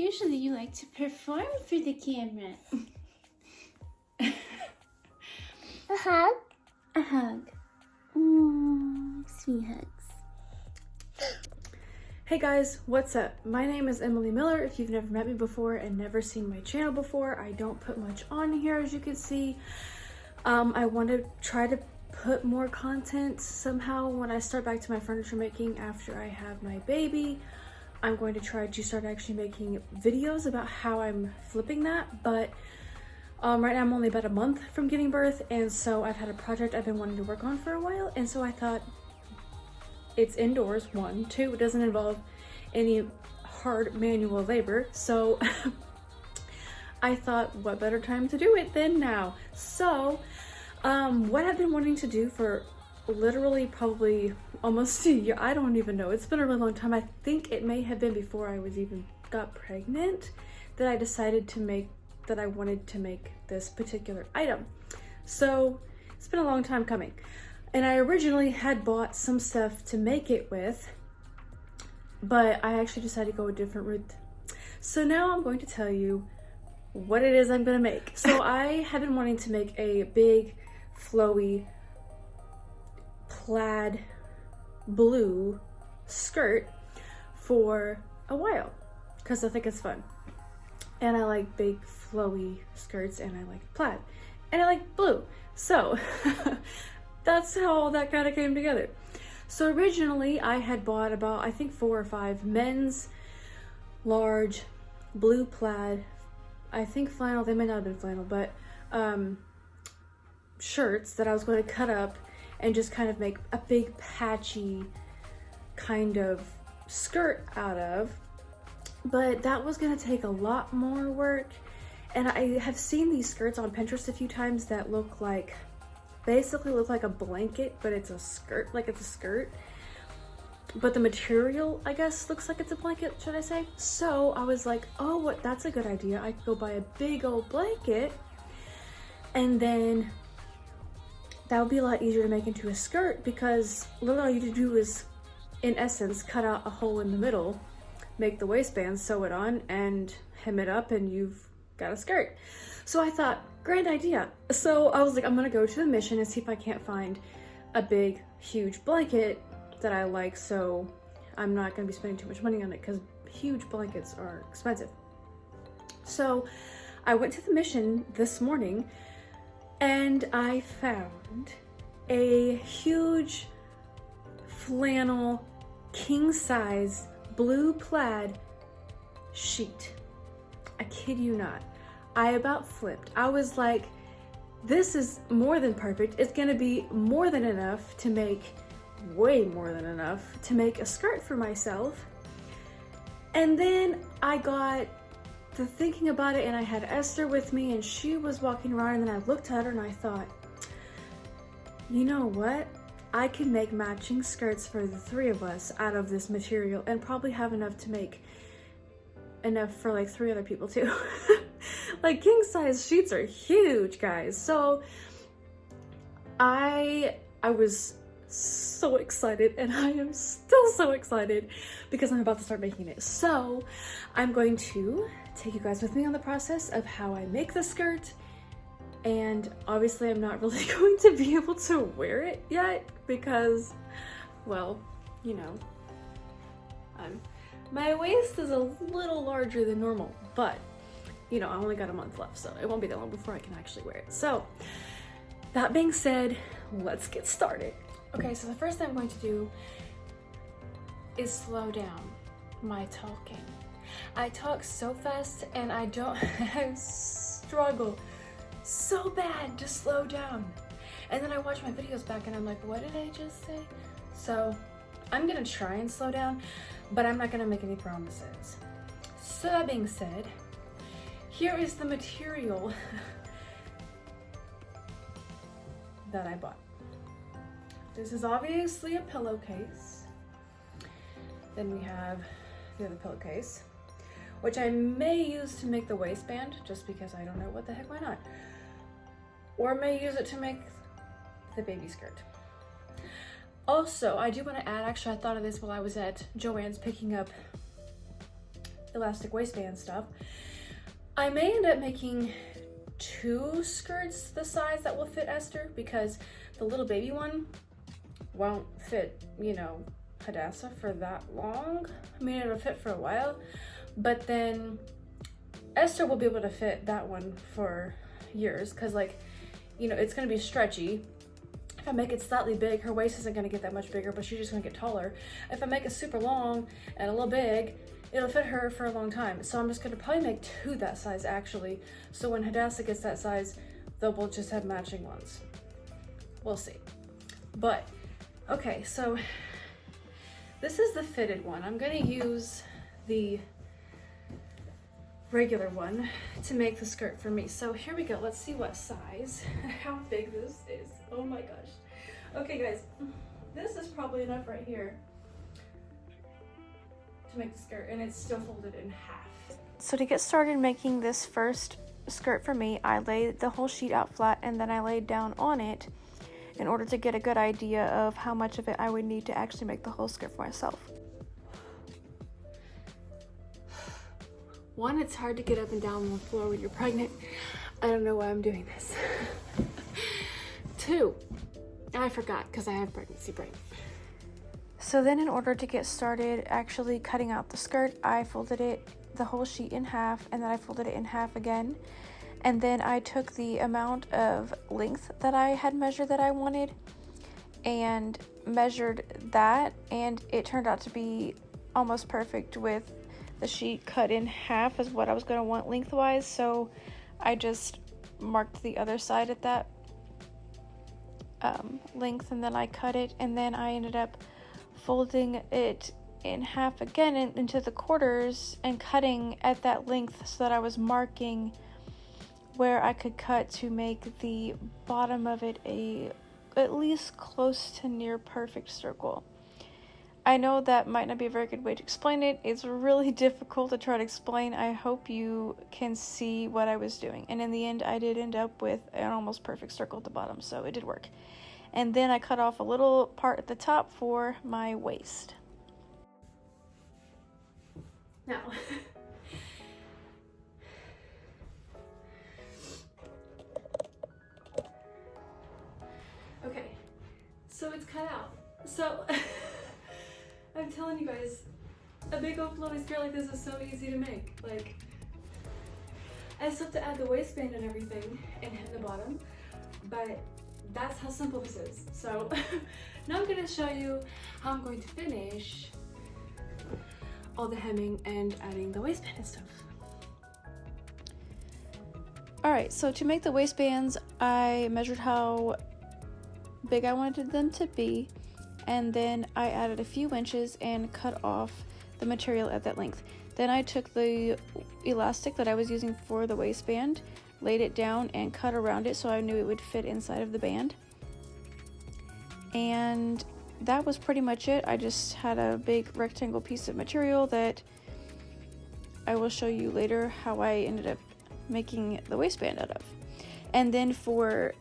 Usually you like to perform for the camera. A hug? A hug. Sweet hugs. Hey guys, what's up? My name is Emily Miller. If you've never met me before and never seen my channel before, I don't put much on here, as you can see. I want to try to put more content somehow when I start back to my furniture making after I have my baby. I'm going to try to start actually making videos about how I'm flipping that, but right now I'm only about a month from giving birth, and so I've had a project I've been wanting to work on for a while, and so I thought it's indoors, 1, 2, it doesn't involve any hard manual labor, so I thought what better time to do it than now. So what I've been wanting to do for literally probably almost a year, I don't even know, it's been a really long time. I think it may have been before I was even got pregnant that I decided to make that I wanted to make this particular item. So it's been a long time coming, and I originally had bought some stuff to make it with, but I actually decided to go a different route. So now I'm going to tell you what it is I'm gonna make. So I have been wanting to make a big flowy plaid blue skirt for a while because I think it's fun, and I like big flowy skirts, and I like plaid, and I like blue. So that's how all that kind of came together. So originally I had bought about, I think, 4 or 5 men's large blue plaid, I think flannel, they may not have been flannel, but shirts that I was going to cut up and just kind of make a big patchy kind of skirt out of. But that was going to take a lot more work, and I have seen these skirts on Pinterest a few times that look like, basically look like a blanket, but it's a skirt, like it's a skirt, but the material, I guess, looks like it's a blanket, should I say. So I was like, oh, what, that's a good idea. I could go buy a big old blanket, and then that would be a lot easier to make into a skirt, because literally all you have to do is, in essence, cut out a hole in the middle, make the waistband, sew it on, and hem it up, and you've got a skirt. So I thought, great idea. So I was like, I'm gonna go to the Mission and see if I can't find a big, huge blanket that I like, so I'm not gonna be spending too much money on it, because huge blankets are expensive. So I went to the Mission this morning, and I found a huge flannel king size blue plaid sheet. I kid you not. I about flipped. I was like, this is more than perfect. It's gonna be more than enough to make, way more than enough to make a skirt for myself. And then I got to thinking about it, and I had Esther with me, and she was walking around, and then I looked at her and I thought, you know what? I can make matching skirts for the 3 of us out of this material, and probably have enough to make enough for like 3 other people too. Like, king size sheets are huge, guys. So I was so excited, and I am still so excited because I'm about to start making it. So I'm going to take you guys with me on the process of how I make the skirt. And obviously I'm not really going to be able to wear it yet because, well, you know, my waist is a little larger than normal, but you know, I only got a month left, so it won't be that long before I can actually wear it. So that being said, let's get started. Okay, so the first thing I'm going to do is slow down my talking. I talk so fast, and I struggle so bad to slow down. And then I watch my videos back and I'm like, what did I just say? So I'm gonna try and slow down, but I'm not gonna make any promises. So that being said, here is the material that I bought. This is obviously a pillowcase. Then we have the other pillowcase, which I may use to make the waistband, just because I don't know, what the heck, why not? Or may use it to make the baby skirt. Also, I do want to add, actually I thought of this while I was at Joann's picking up elastic waistband stuff. I may end up making 2 skirts the size that will fit Esther, because the little baby one won't fit, you know, Hadassah for that long. I mean, it'll fit for a while, but then Esther will be able to fit that one for years, because, like, you know, it's going to be stretchy. If I make it slightly big, her waist isn't going to get that much bigger, but she's just going to get taller. If I make it super long and a little big, it'll fit her for a long time. So I'm just going to probably make 2 that size, actually. So when Hadassah gets that size, they'll both just have matching ones. We'll see. But, okay, so this is the fitted one. I'm going to use the regular one to make the skirt for me. So here we go. Let's see what size, how big this is. Oh my gosh. Okay guys, this is probably enough right here to make the skirt, and it's still folded in half. So to get started making this first skirt for me, I laid the whole sheet out flat, and then I laid down on it in order to get a good idea of how much of it I would need to actually make the whole skirt for myself. One, it's hard to get up and down on the floor when you're pregnant. I don't know why I'm doing this. 2, I forgot because I have pregnancy brain. So then in order to get started actually cutting out the skirt, I folded it, the whole sheet, in half, and then I folded it in half again. And then I took the amount of length that I had measured that I wanted and measured that, and it turned out to be almost perfect with the sheet cut in half as what I was going to want lengthwise. So I just marked the other side at that length, and then I cut it, and then I ended up folding it in half again into the quarters and cutting at that length so that I was marking where I could cut to make the bottom of it at least close to near perfect circle. I know that might not be a very good way to explain it. It's really difficult to try to explain. I hope you can see what I was doing. And in the end, I did end up with an almost perfect circle at the bottom, so it did work. And then I cut off a little part at the top for my waist. Now, okay, so it's cut out. So I'm telling you guys, a big old flowy skirt like this is so easy to make. Like, I still have to add the waistband and everything and hem the bottom, but that's how simple this is. So now I'm gonna show you how I'm going to finish all the hemming and adding the waistband and stuff. Alright, so to make the waistbands, I measured how big I wanted them to be, and then I added a few inches and cut off the material at that length. Then I took the elastic that I was using for the waistband, laid it down, and cut around it so I knew it would fit inside of the band. And that was pretty much it. I just had a big rectangle piece of material that I will show you later how I ended up making the waistband out of. And then for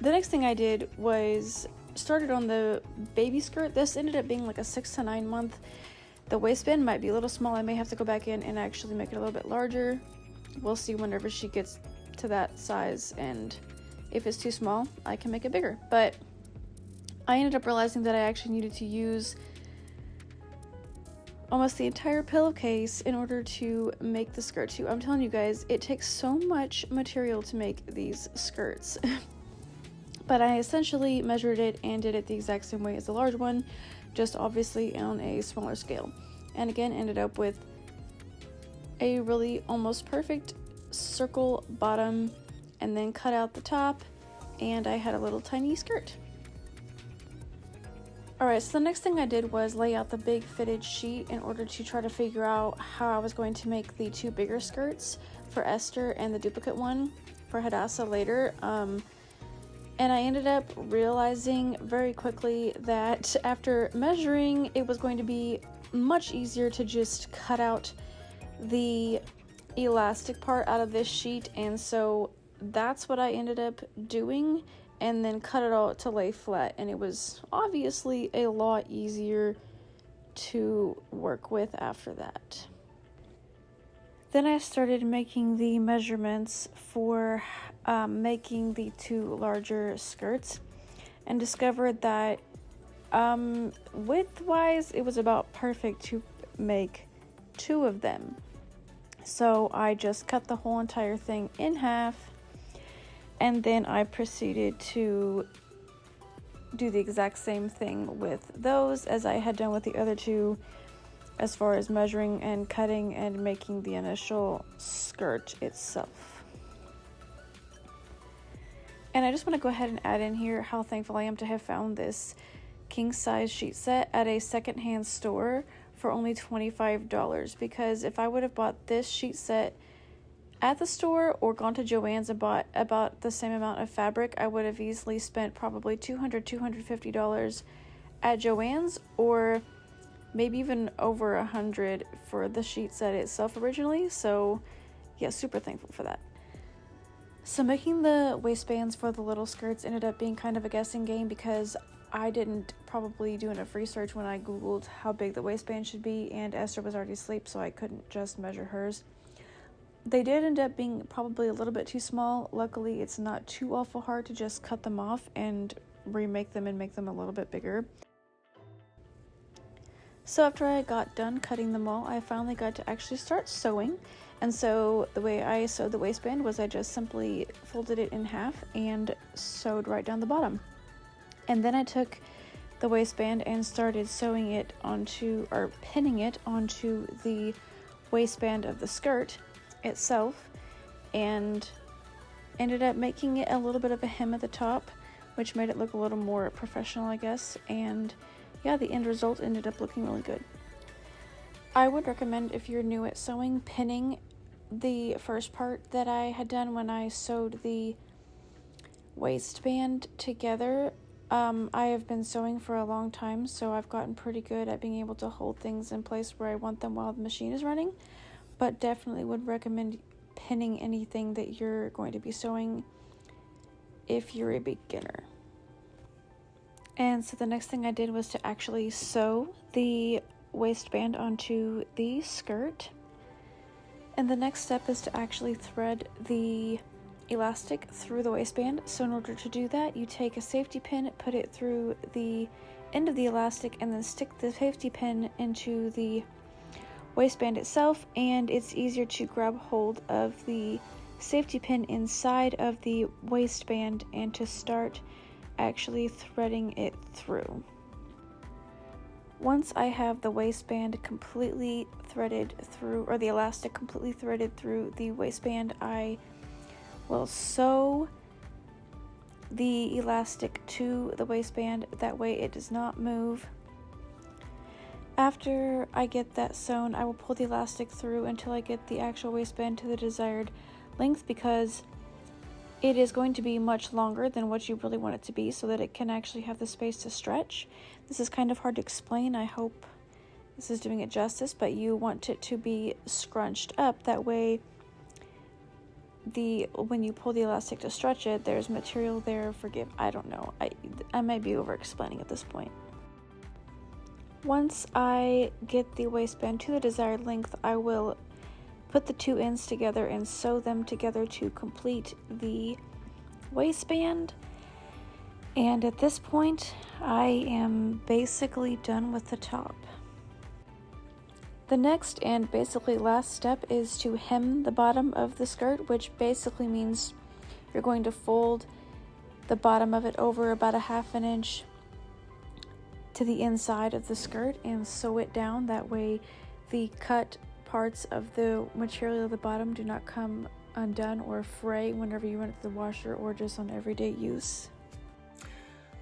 the next thing I did was started on the baby skirt. This ended up being like a 6 to 9 month. The waistband might be a little small. I may have to go back in and actually make it a little bit larger. We'll see whenever she gets to that size, and if it's too small, I can make it bigger. But I ended up realizing that I actually needed to use almost the entire pillowcase in order to make the skirt too. I'm telling you guys, it takes so much material to make these skirts. But I essentially measured it and did it the exact same way as the large one, just obviously on a smaller scale. And again, ended up with a really almost perfect circle bottom, and then cut out the top, and I had a little tiny skirt. Alright, so the next thing I did was lay out the big fitted sheet in order to try to figure out how I was going to make the 2 bigger skirts for Esther and the duplicate one for Hadassah later. And I ended up realizing very quickly that after measuring, it was going to be much easier to just cut out the elastic part out of this sheet, and so that's what I ended up doing, and then cut it all to lay flat, and it was obviously a lot easier to work with after that. Then I started making the measurements for making the 2 larger skirts and discovered that width-wise it was about perfect to make 2 of them. So I just cut the whole entire thing in half, and then I proceeded to do the exact same thing with those as I had done with the other 2, as far as measuring and cutting and making the initial skirt itself. And I just want to go ahead and add in here how thankful I am to have found this king size sheet set at a secondhand store for only $25, because if I would have bought this sheet set at the store or gone to Joann's and bought about the same amount of fabric, I would have easily spent probably $250 at Joann's, or maybe even over $100 for the sheet set itself originally. So yeah, super thankful for that. So making the waistbands for the little skirts ended up being kind of a guessing game, because I didn't probably do enough research when I googled how big the waistband should be, and Esther was already asleep, so I couldn't just measure hers. They did end up being probably a little bit too small. Luckily, it's not too awful hard to just cut them off and remake them and make them a little bit bigger. So after I got done cutting them all, I finally got to actually start sewing. And so the way I sewed the waistband was I just simply folded it in half and sewed right down the bottom. And then I took the waistband and started sewing it onto, or pinning it onto the waistband of the skirt itself, and ended up making it a little bit of a hem at the top, which made it look a little more professional, I guess. And yeah, the end result ended up looking really good. I would recommend, if you're new at sewing, pinning the first part that I had done when I sewed the waistband together. I have been sewing for a long time, so I've gotten pretty good at being able to hold things in place where I want them while the machine is running, but definitely would recommend pinning anything that you're going to be sewing if you're a beginner. And so the next thing I did was to actually sew the waistband onto the skirt. And the next step is to actually thread the elastic through the waistband. So in order to do that, you take a safety pin, put it through the end of the elastic, and then stick the safety pin into the waistband itself, and it's easier to grab hold of the safety pin inside of the waistband and to start actually threading it through. Once I have the waistband completely threaded through, or the elastic completely threaded through the waistband, I will sew the elastic to the waistband. That way it does not move. After I get that sewn, I will pull the elastic through until I get the actual waistband to the desired length, because it is going to be much longer than what you really want it to be, so that it can actually have the space to stretch. This is kind of hard to explain. I hope this is doing it justice, but you want it to be scrunched up. That way, when you pull the elastic to stretch it, there's material there. I don't know. I might be over explaining at this point. Once I get the waistband to the desired length, I will put the 2 ends together and sew them together to complete the waistband. And at this point, I am basically done with the top. The next and basically last step is to hem the bottom of the skirt, which basically means you're going to fold the bottom of it over about 1/2 inch to the inside of the skirt and sew it down. That way the cut parts of the material at the bottom do not come undone or fray whenever you run it to the washer or just on everyday use.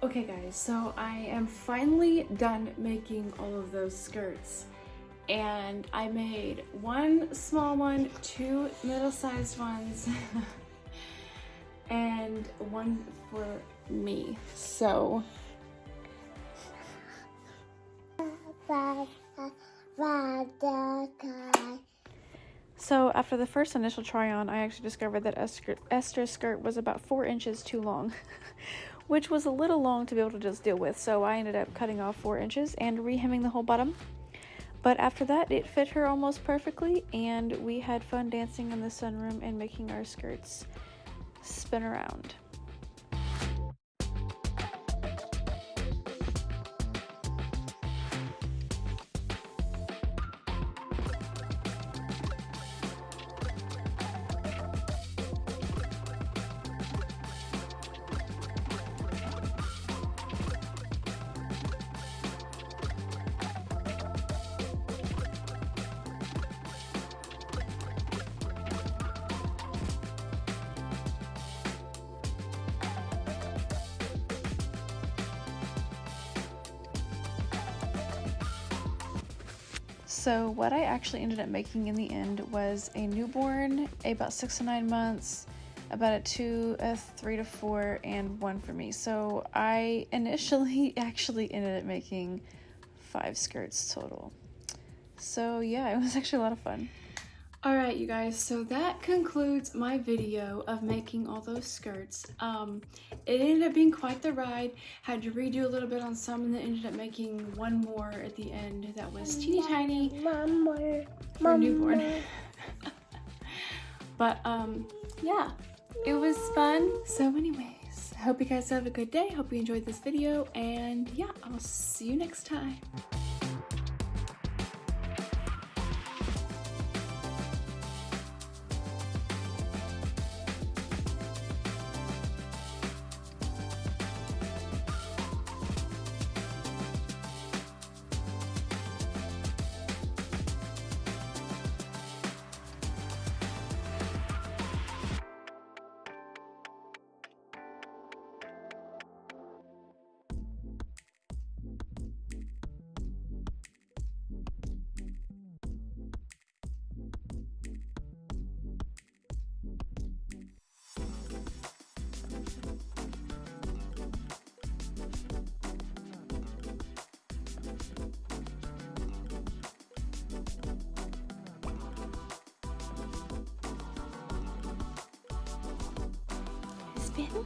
Okay guys, so I am finally done making all of those skirts, and I made 1 small one, 2 middle-sized ones, and 1 for me. So after the first initial try on, I actually discovered that Esther's skirt was about 4 inches too long, which was a little long to be able to just deal with. So I ended up cutting off 4 inches and rehemming the whole bottom. But after that, it fit her almost perfectly, and we had fun dancing in the sunroom and making our skirts spin around. So what I actually ended up making in the end was a newborn, about 6 to 9 months, about a 2, a 3 to 4, and 1 for me. So I initially actually ended up making 5 skirts total. So yeah, it was actually a lot of fun. Alright, you guys, so that concludes my video of making all those skirts. It ended up being quite the ride. Had to redo a little bit on some, and then ended up making one more at the end that was teeny tiny for newborn. But yeah, it was fun. So anyways, I hope you guys have a good day. Hope you enjoyed this video, and yeah, I'll see you next time. Spin.